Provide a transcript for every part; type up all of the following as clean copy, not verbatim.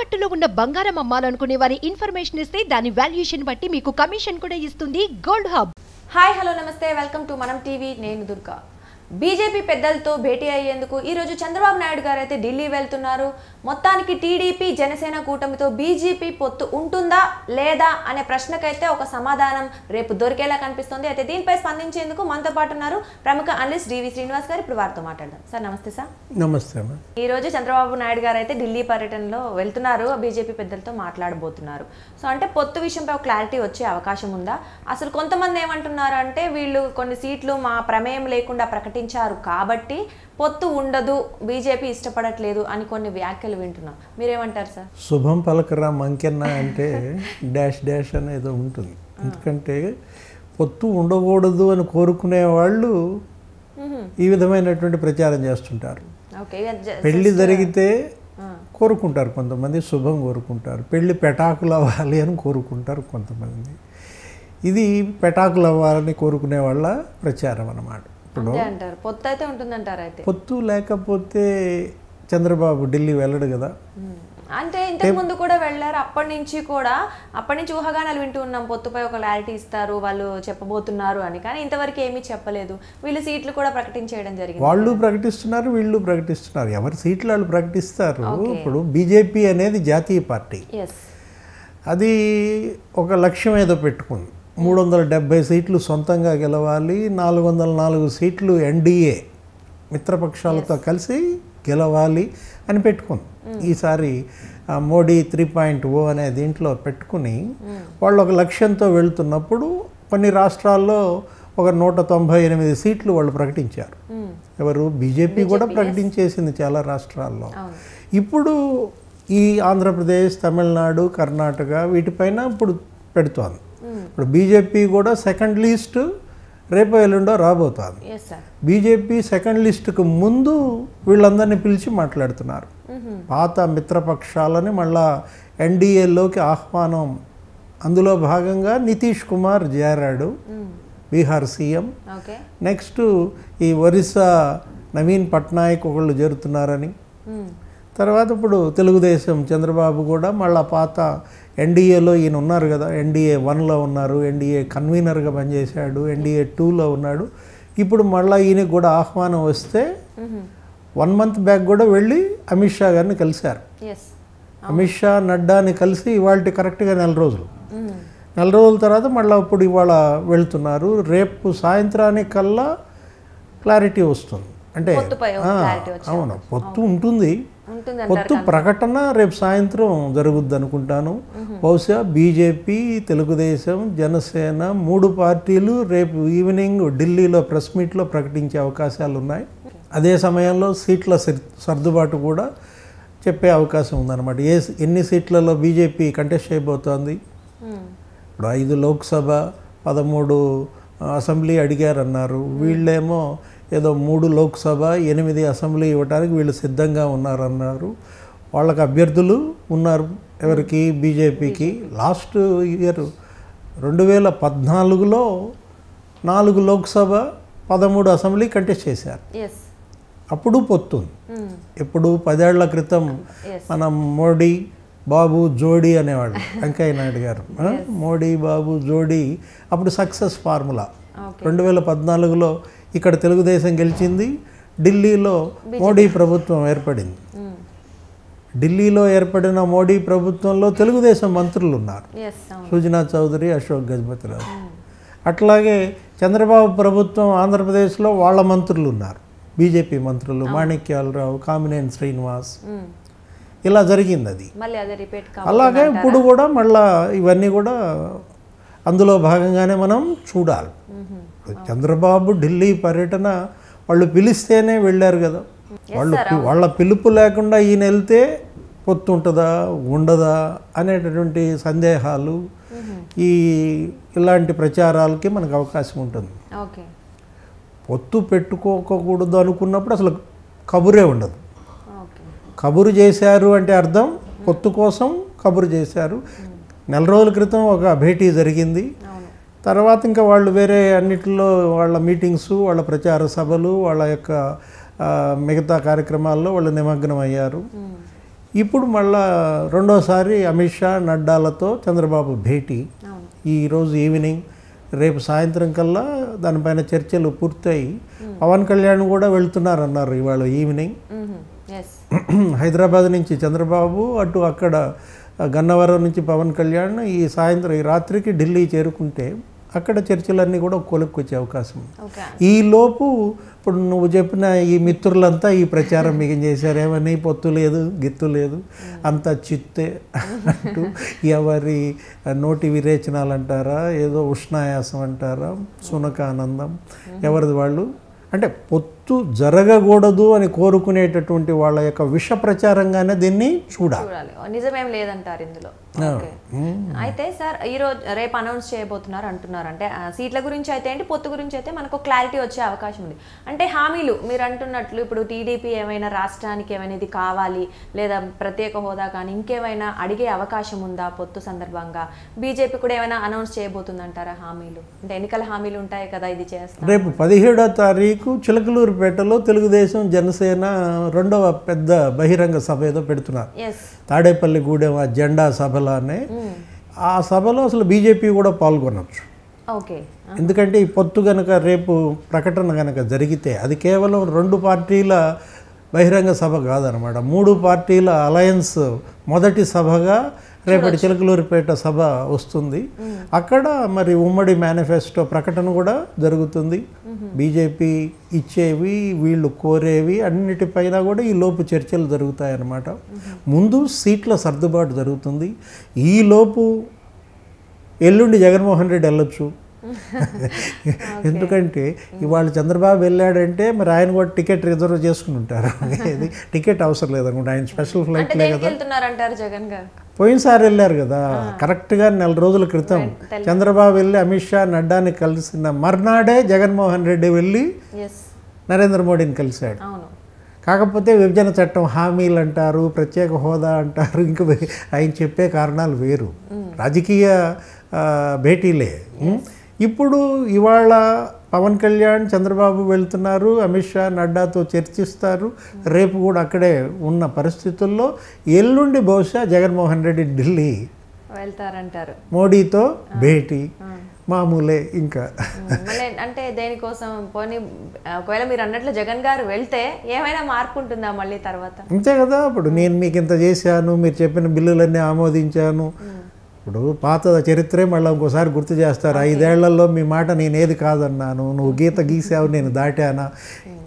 తాకట్టులో ఉన్న బంగారం అమ్మాలనుకునే వారి ఇన్ఫర్మేషన్ ఇస్తే దాని వాల్యుయేషన్ బట్టి మీకు కమిషన్ కూడా ఇస్తుంది గోల్డ్ హబ్. హాయ్ హలో నమస్తే వెల్కమ్ టు మనం టీవీ. నేను దుర్గా. బీజేపీ పెద్దలతో భేటీ అయ్యేందుకు ఈరోజు చంద్రబాబు నాయుడు గారు అయితే ఢిల్లీ వెళ్తున్నారు. మొత్తానికి టీడీపీ జనసేన కూటమితో బీజేపీ పొత్తు ఉంటుందా లేదా అనే ప్రశ్నకైతే ఒక సమాధానం రేపు దొరికేలా కనిపిస్తుంది. అయితే దీనిపై స్పందించేందుకు మనతో పాటు ఉన్నారు ప్రముఖ అనలిస్ట్ డివి శ్రీనివాస్ గారు. ఇప్పుడు వారితో మాట్లాడదాం. సార్ నమస్తే. సార్ నమస్తే. ఈ రోజు చంద్రబాబు నాయుడు గారు అయితే ఢిల్లీ పర్యటనలో వెళ్తున్నారు, బీజేపీ పెద్దలతో మాట్లాడబోతున్నారు. సో అంటే పొత్తు విషయంపై ఒక క్లారిటీ వచ్చే అవకాశం ఉందా? అసలు కొంతమంది ఏమంటున్నారు అంటే వీళ్ళు కొన్ని సీట్లు మా ప్రమేయం లేకుండా ప్రకటించారు కాబట్టి పొత్తు ఉండదు, బీజేపీ ఇష్టపడట్లేదు అని కొన్ని వ్యాఖ్యలు వింటున్నాం. మీరేమంటారు సార్? శుభం పలకరా మంకెన్న అంటే డాష్ డాష్ అనేది ఉంటుంది. ఎందుకంటే పొత్తు ఉండకూడదు అని కోరుకునే వాళ్ళు ఈ విధమైనటువంటి ప్రచారం చేస్తుంటారు. పెళ్లి జరిగితే కోరుకుంటారు కొంతమంది, శుభం కోరుకుంటారు. పెళ్లి పెటాకులు అవ్వాలి అని కోరుకుంటారు కొంతమంది. ఇది పెటాకులు అవ్వాలని కోరుకునే వాళ్ళ ప్రచారం అన్నమాట. పొత్తు అయితే ఉంటుందంటారు. అయితే పొత్తు లేకపోతే చంద్రబాబు ఢిల్లీ వెళ్ళడు కదా. అంటే ఇంతకు ముందు కూడా వెళ్ళారు, అప్పటి నుంచి ఊహాగానాలు వింటూ ఉన్నాం, పొత్తుపై ఒక క్లారిటీ ఇస్తారు వాళ్ళు చెప్పబోతున్నారు అని. కానీ ఇంతవరకు ఏమీ చెప్పలేదు. వీళ్ళు సీట్లు కూడా ప్రకటించేయడం జరిగింది. వాళ్ళు ప్రకటిస్తున్నారు, వీళ్ళు ప్రకటిస్తున్నారు. ఎవరి సీట్లు వాళ్ళు ప్రకటిస్తారు. ఇప్పుడు బీజేపీ అనేది జాతీయ పార్టీ, అది ఒక లక్ష్యం ఏదో పెట్టుకుంది. 370 సీట్లు సొంతంగా గెలవాలి, 404 సీట్లు ఎన్డీఏ మిత్రపక్షాలతో కలిసి గెలవాలి అని పెట్టుకుంది. ఈసారి మోడీ 3.0 అనే దీంట్లో పెట్టుకుని వాళ్ళు ఒక లక్ష్యంతో వెళ్తున్నప్పుడు కొన్ని రాష్ట్రాల్లో ఒక 198 సీట్లు వాళ్ళు ప్రకటించారు. ఎవరు? బీజేపీ కూడా ప్రకటించేసింది చాలా రాష్ట్రాల్లో. ఇప్పుడు ఈ ఆంధ్రప్రదేశ్, తమిళనాడు, కర్ణాటక వీటిపైన ఇప్పుడు పెడుతోంది. ఇప్పుడు బీజేపీ కూడా సెకండ్ లిస్ట్ రేపు ఎల్లుండో రాబోతోంది. బీజేపీ సెకండ్ లిస్టుకు ముందు వీళ్ళందరినీ పిలిచి మాట్లాడుతున్నారు. పాత మిత్రపక్షాలని మళ్ళా ఎన్డీఏలోకి ఆహ్వానం. అందులో భాగంగా నితీష్ కుమార్ చేరాడు, బీహార్ సీఎం. నెక్స్ట్ ఈ ఒరిస్సా నవీన్ పట్నాయక్ ఒకళ్ళు చేరుతున్నారని. తర్వాత ఇప్పుడు తెలుగుదేశం చంద్రబాబు కూడా మళ్ళా పాత ఎన్డీఏలో ఈయన ఉన్నారు కదా, ఎన్డీఏ 1లో ఉన్నారు, ఎన్డీఏ కన్వీనర్గా పనిచేశాడు, ఎన్డీఏ 2లో ఉన్నాడు. ఇప్పుడు మళ్ళీ ఈయనకి కూడా ఆహ్వానం వస్తే 1 మంత్ బ్యాక్ కూడా వెళ్ళి అమిత్ షా గారిని కలిశారు. అమిత్ షా నడ్డాని కలిసి ఇవాళ కరెక్ట్గా 4 రోజులు. 4 రోజుల తర్వాత మళ్ళీ ఇప్పుడు ఇవాళ వెళ్తున్నారు. రేపు సాయంత్రానికి కల్లా క్లారిటీ వస్తుంది. అంటే అవును, పొత్తు ఉంటుంది. పొత్తు ప్రకటన రేపు సాయంత్రం జరుగుద్ది అనుకుంటాను. బహుశా బీజేపీ, తెలుగుదేశం, జనసేన 3 పార్టీలు రేపు ఈవినింగ్ ఢిల్లీలో ప్రెస్ మీట్లో ప్రకటించే అవకాశాలు ఉన్నాయి. అదే సమయంలో సీట్ల సర్దుబాటు కూడా చెప్పే అవకాశం ఉందన్నమాట. ఎన్ని సీట్లలో బీజేపీ కంటెస్ట్ చేయబోతోంది. ఇప్పుడు 5 లోక్సభ, 13 అసెంబ్లీ అడిగారన్నారు. వీళ్ళేమో ఏదో 3 లోక్సభ, 8 అసెంబ్లీ ఇవ్వడానికి వీళ్ళు సిద్ధంగా ఉన్నారన్నారు. వాళ్ళకి అభ్యర్థులు ఉన్నారు. ఎవరికి? బీజేపీకి. Last year 2014లో 4 Lok Sabha, 13 assembly contest చేశారు. అప్పుడు పొత్తుంది. ఇప్పుడు 10 ఏళ్ల క్రితం మనం మోడీ బాబు జోడీ అనేవాళ్ళు, వెంకయ్య నాయుడు గారు. మోడీ బాబు జోడీ అప్పుడు సక్సెస్ ఫార్ములా. 2014లో ఇక్కడ తెలుగుదేశం గెలిచింది, ఢిల్లీలో మోడీ ప్రభుత్వం ఏర్పడింది. ఢిల్లీలో ఏర్పడిన మోడీ ప్రభుత్వంలో తెలుగుదేశం మంత్రులు ఉన్నారు, సుజనా చౌదరి, అశోక్ గజపతిరాజు. అట్లాగే చంద్రబాబు ప్రభుత్వం ఆంధ్రప్రదేశ్లో వాళ్ళ మంత్రులు ఉన్నారు, బీజేపీ మంత్రులు, మాణిక్యాలరావు, కామినేని శ్రీనివాస్. ఇలా జరిగింది అది. అలాగే ఇప్పుడు కూడా మళ్ళా ఇవన్నీ కూడా అందులో భాగంగానే మనం చూడాలి. చంద్రబాబు ఢిల్లీ పర్యటన వాళ్ళు పిలిస్తేనే వెళ్ళారు కదా. వాళ్ళ పిలుపు లేకుండా ఈయన వెళ్తే పొత్తు ఉంటుందా ఉండదా అనేటటువంటి సందేహాలు, ఇలాంటి ప్రచారాలకి మనకు అవకాశం ఉంటుంది. పొత్తు పెట్టుకోకూడదు అనుకున్నప్పుడు అసలు కబురే ఉండదు. కబురు చేశారు అంటే అర్థం పొత్తు కోసం కబురు చేశారు. 4 రోజుల క్రితం ఒక భేటీ జరిగింది. తర్వాత ఇంకా వాళ్ళు వేరే అన్నిటిలో వాళ్ళ మీటింగ్స్, వాళ్ళ ప్రచార సభలు, వాళ్ళ యొక్క మిగతా కార్యక్రమాల్లో వాళ్ళు నిమగ్నం అయ్యారు. ఇప్పుడు మళ్ళా రెండోసారి అమిత్ షా నడ్డాలతో చంద్రబాబు భేటీ ఈరోజు ఈవినింగ్, రేపు సాయంత్రం కల్లా దానిపైన చర్చలు పూర్తయి పవన్ కళ్యాణ్ కూడా వెళ్తున్నారన్నారు ఇవాళ ఈవినింగ్. హైదరాబాద్ నుంచి చంద్రబాబు, అక్కడ గన్నవరం నుంచి పవన్ కళ్యాణ్ ఈ సాయంత్రం ఈ రాత్రికి ఢిల్లీ చేరుకుంటే అక్కడ చర్చలన్నీ కూడా కొలుక్కు వచ్చే అవకాశం ఉంది. ఈలోపు ఇప్పుడు నువ్వు చెప్పిన ఈ మిత్రులంతా ఈ ప్రచారం మీకు చేశారు, ఏమని పొత్తు లేదు గిత్తు లేదు అంతా చిత్తే అంటూ ఎవరి నోటి విరేచనాలు అంటారా, ఏదో ఉష్ణాయాసం అంటారా, సునకానందం, ఎవరిది వాళ్ళు అంటే పొత్తు జరగకూడదు అని కోరుకునేటటువంటి వాళ్ళ యొక్క విష ప్రచారంగానే దీన్ని చూడాలి. నిజమేం లేదంటారు ఇందులో. అయితే సార్ ఈరోజు రేపు అనౌన్స్ చేయబోతున్నారు అంటున్నారు, అంటే సీట్ల గురించి అయితే ఏంటి, పొత్తు గురించి అయితే మనకు క్లారిటీ వచ్చే అవకాశం ఉంది. అంటే హామీలు మీరు అంటున్నట్లు ఇప్పుడు టీడీపీ ఏమైనా రాష్ట్రానికి ఏమైనా ఇది కావాలి లేదా ప్రత్యేక హోదా కానీ ఇంకేమైనా అడిగే అవకాశం ఉందా పొత్తు సందర్భంగా? బీజేపీ కూడా ఏమైనా అనౌన్స్ చేయబోతుందంటారా హామీలు? అంటే ఎన్నికల హామీలు ఉంటాయి కదా, ఇది చేస్తాం. రేపు 17వ తారీఖు చిలకలూరుపేటలో తెలుగుదేశం జనసేన రెండవ పెద్ద బహిరంగ సభ ఏదో పెడుతున్నారు. తాడేపల్లిగూడెం ఆ జెండా సభలోనే. ఆ సభలో అసలు బీజేపీ కూడా పాల్గొనవచ్చు. ఎందుకంటే ఈ పొత్తు కనుక రేపు ప్రకటన కనుక జరిగితే అది కేవలం 2 పార్టీల బహిరంగ సభ కాదనమాట, 3 పార్టీల అలయన్స్ మొదటి సభగా రేపటి చిలకలూరిపేట సభ వస్తుంది. అక్కడ మరి ఉమ్మడి మేనిఫెస్టో ప్రకటన కూడా జరుగుతుంది. బీజేపీ ఇచ్చేవి వీళ్ళు కోరేవి అన్నిటిపైన కూడా ఈ లోపు చర్చలు జరుగుతాయన్నమాట. ముందు సీట్ల సర్దుబాటు జరుగుతుంది. ఈ లోపు ఎల్లుండి జగన్మోహన్ రెడ్డి వెళ్ళొచ్చు. ఎందుకంటే ఇవాళ చంద్రబాబు వెళ్ళాడంటే మరి ఆయన కూడా టికెట్ రిజర్వ్ చేసుకుని ఉంటారు. టికెట్ అవసరం లేదనుకుంటా, ఆయన స్పెషల్ ఫ్లైట్లే కదా. పోయినసారి వెళ్ళారు కదా, కరెక్ట్గా 4 రోజుల క్రితం చంద్రబాబు వెళ్ళి అమిత్ షా నడ్డాని కలిసిన మర్నాడే జగన్మోహన్ రెడ్డి వెళ్ళి నరేంద్ర మోడీని కలిశాడు. కాకపోతే విభజన చట్టం హామీలు అంటారు, ప్రత్యేక హోదా అంటారు, ఇంకా ఆయన చెప్పే కారణాలు వేరు, రాజకీయ భేటీలే. ఇప్పుడు ఇవాళ పవన్ కళ్యాణ్ చంద్రబాబు వెళ్తున్నారు, అమిత్ షా నడ్డాతో చర్చిస్తారు, రేపు కూడా అక్కడే ఉన్న పరిస్థితుల్లో ఎల్లుండి బహుశా జగన్మోహన్ రెడ్డి ఢిల్లీ వెళ్తారంటారు, మోడీతో భేటీ మామూలే. ఇంకా అంటే దేనికోసం పోనీ ఒకవేళ మీరు అన్నట్లు జగన్ గారు వెళ్తే ఏమైనా మార్పు ఉంటుందా మళ్ళీ తర్వాత? అంతే కదా, ఇప్పుడు నేను మీకు ఇంత చేశాను, మీరు చెప్పిన బిల్లులన్నీ ఆమోదించాను, ఇప్పుడు పాత చరిత్రే మళ్ళీ ఇంకోసారి గుర్తు చేస్తారు. 5 ఏళ్లలో మీ మాట నేను ఏది కాదన్నాను, నువ్వు గీత గీసావు నేను దాటానా,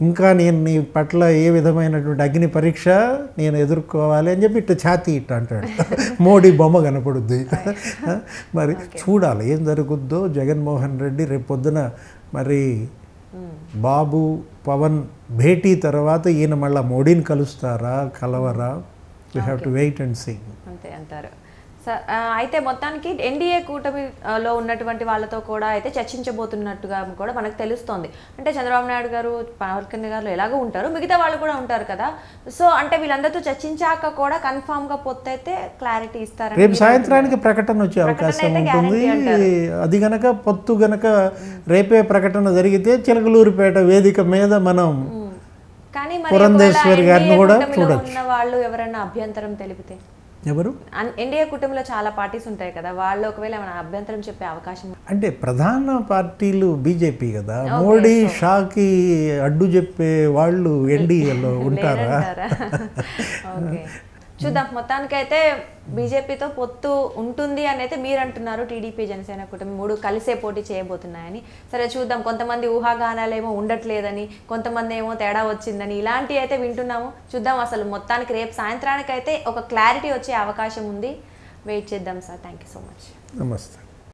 ఇంకా నేను నీ పట్ల ఏ విధమైనటువంటి అగ్ని పరీక్ష నేను ఎదుర్కోవాలి అని చెప్పి ఇట్లా ఛాతీ ఇట్ట అంటాడు. మోడీ బొమ్మ కనపడుద్ది. మరి చూడాలి ఏం జరుగుద్దో. జగన్మోహన్ రెడ్డి రేపు పొద్దున మరి బాబు పవన్ భేటీ తర్వాత ఈయన మళ్ళీ మోడీని కలుస్తారా కలవరా, you have to wait and see. అంతే అంటారు. అయితే మొత్తానికి ఎన్డీఏ కూటమిలో ఉన్నటువంటి వాళ్ళతో కూడా అయితే చర్చించబోతున్నట్టుగా కూడా మనకు తెలుస్తోంది. అంటే చంద్రబాబు నాయుడు గారు, పవన్ కళ్యాణ్ గారు ఎలాగో ఉంటారు, మిగతా వాళ్ళు కూడా ఉంటారు కదా. సో అంటే వీళ్ళందరితో చర్చించాక కూడా కన్ఫామ్ గా పొత్తైతే క్లారిటీ ఇస్తారు. రేపు సాయంత్రానికి ప్రకటన వచ్చే అవకాశం ఉంటుంది. అది గనక పొత్తు గనక రేపే ప్రకటన జరిగితే చిలకలూరిపేట వేదిక మీద మనం కానీ పురంధేశ్వరి గారిని కూడా చూడొచ్చు. వాళ్ళు ఎవరైనా అభ్యంతరం తెలిపితే, ఎవరు ఎన్డీఏ కుటుంబంలో చాలా పార్టీస్ ఉంటాయి కదా, వాళ్ళు ఒకవేళ ఏమైనా అభ్యంతరం చెప్పే అవకాశం? అంటే ప్రధాన పార్టీలు బీజేపీ కదా, మోడీ షాకి అడ్డు చెప్పే వాళ్ళు ఎన్డీఏలో ఉంటారా? చూద్దాం. మొత్తానికైతే బీజేపీతో పొత్తు ఉంటుంది అని అయితే మీరు అంటున్నారు. టీడీపీ జనసేన కూటమి 3 కలిసే పోటీ చేయబోతున్నాయని. సరే చూద్దాం. కొంతమంది ఊహాగానాలేమో ఉండట్లేదని, కొంతమంది ఏమో తేడా వచ్చిందని, ఇలాంటివి అయితే వింటున్నాము. చూద్దాం. అసలు మొత్తానికి రేపు సాయంత్రానికి అయితే ఒక క్లారిటీ వచ్చే అవకాశం ఉంది. వెయిట్ చేద్దాం sir. Thank you so much. నమస్తే.